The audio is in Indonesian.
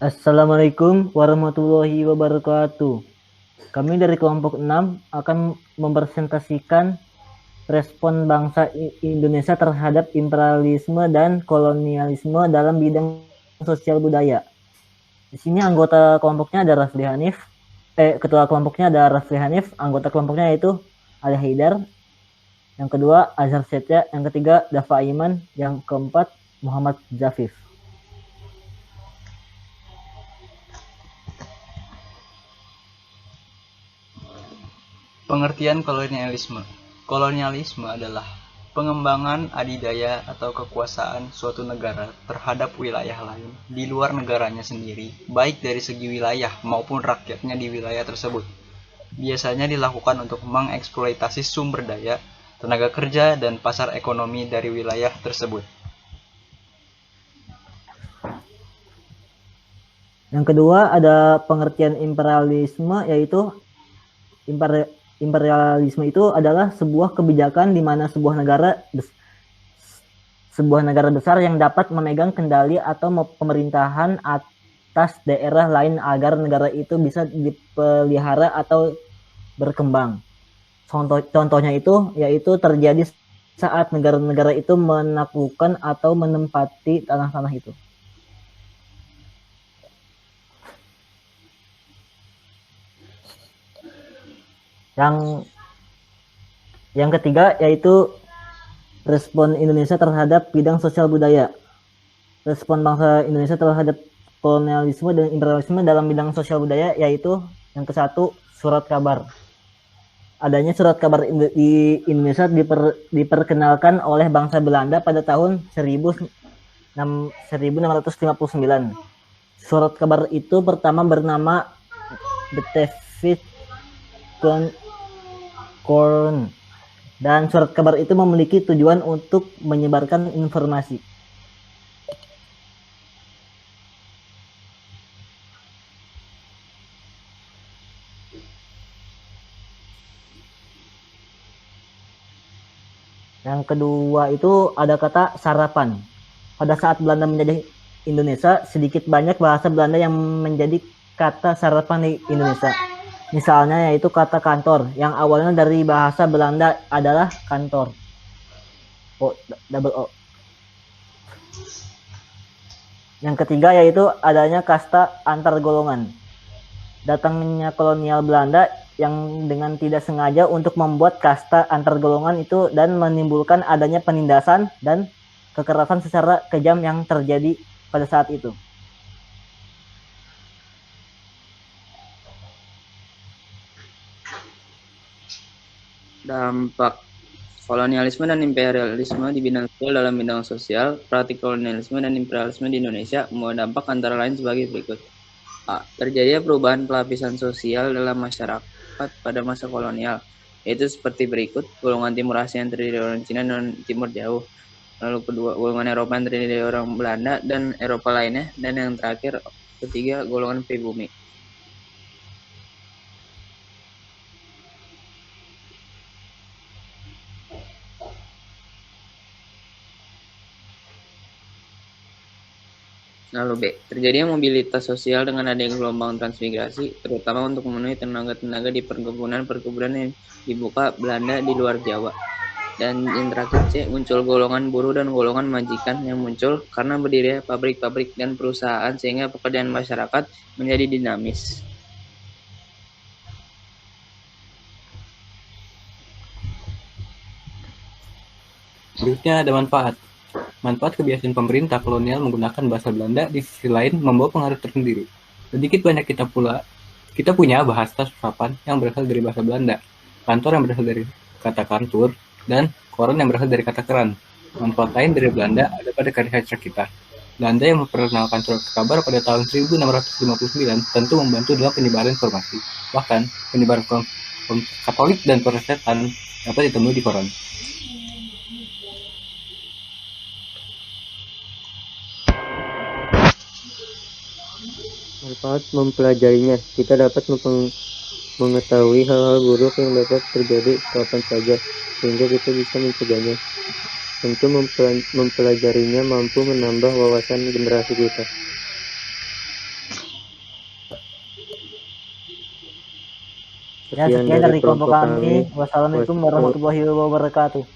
Assalamualaikum warahmatullahi wabarakatuh. Kami dari kelompok 6 akan mempresentasikan respon bangsa Indonesia terhadap imperialisme dan kolonialisme dalam bidang sosial budaya. Di sini anggota kelompoknya ada Rafli Hanif, ketua kelompoknya ada Rafli Hanif, anggota kelompoknya yaitu Ali Haidar, yang kedua Azhar Setia, yang ketiga Dafa Iman, yang keempat Muhammad Zafif. Pengertian kolonialisme. Kolonialisme adalah pengembangan adidaya atau kekuasaan suatu negara terhadap wilayah lain di luar negaranya sendiri, baik dari segi wilayah maupun rakyatnya di wilayah tersebut. Biasanya dilakukan untuk mengeksploitasi sumber daya, tenaga kerja, dan pasar ekonomi dari wilayah tersebut. Yang kedua ada pengertian imperialisme, yaitu imperialisme itu adalah sebuah kebijakan di mana sebuah negara besar yang dapat memegang kendali atau pemerintahan atas daerah lain agar negara itu bisa dipelihara atau berkembang. Contohnya itu yaitu terjadi saat negara-negara itu menaklukkan atau menempati tanah-tanah itu. Yang ketiga yaitu respon Indonesia terhadap bidang sosial budaya. Respon bangsa Indonesia terhadap kolonialisme dan imperialisme dalam bidang sosial budaya yaitu yang ke-1, surat kabar. Adanya surat kabar di Indonesia diperkenalkan oleh bangsa Belanda pada tahun 1659. Surat kabar itu pertama bernama Batavia Korn, dan surat kabar itu memiliki tujuan untuk menyebarkan informasi. Yang kedua itu ada kata sarapan. Pada saat Belanda menjajah Indonesia, sedikit banyak bahasa Belanda yang menjadi kata sarapan di Indonesia. Misalnya yaitu kata kantor, yang awalnya dari bahasa Belanda adalah kantor. Double O. Yang ketiga yaitu adanya kasta antar golongan. Datangnya kolonial Belanda yang dengan tidak sengaja untuk membuat kasta antar golongan itu dan menimbulkan adanya penindasan dan kekerasan secara kejam yang terjadi pada saat itu. Dampak kolonialisme dan imperialisme di bidang sosial. Dalam bidang sosial, praktik kolonialisme dan imperialisme di Indonesia membawa dampak antara lain sebagai berikut. A. Terjadinya perubahan pelapisan sosial dalam masyarakat pada masa kolonial, yaitu seperti berikut: golongan Timur Asia yang terdiri dari orang Cina dan Timur Jauh. Lalu kedua, golongan Eropa yang terdiri dari orang Belanda dan Eropa lainnya. Dan yang terakhir, ketiga, golongan pribumi. Lalu B. Terjadinya mobilitas sosial dengan adanya gelombang transmigrasi, terutama untuk memenuhi tenaga-tenaga di perkebunan yang dibuka Belanda di luar Jawa. Dan yang terakhir C. Muncul golongan buruh dan golongan majikan yang muncul karena berdirinya pabrik-pabrik dan perusahaan sehingga pekerjaan masyarakat menjadi dinamis. Berikutnya ada manfaat. Manfaat kebiasaan pemerintah kolonial menggunakan bahasa Belanda di sisi lain membawa pengaruh tersendiri. Sedikit banyak kita punya bahasa serapan yang berasal dari bahasa Belanda, kantor yang berasal dari kata kantor, dan koran yang berasal dari kata keran. Manfaat lain dari Belanda ada pada karya sastra kita. Belanda yang memperkenalkan surat kabar pada tahun 1659 tentu membantu dalam penyebaran informasi. Bahkan, penyebaran Katolik dan Protestan dapat ditemui di koran. Manfaat mempelajarinya, kita dapat mengetahui hal-hal buruk yang dapat terjadi kapan saja, sehingga kita bisa mencegahnya. Tentu mempelajarinya mampu menambah wawasan generasi kita. Ya, sekian dari kelompok kami. Wassalamualaikum warahmatullahi wabarakatuh.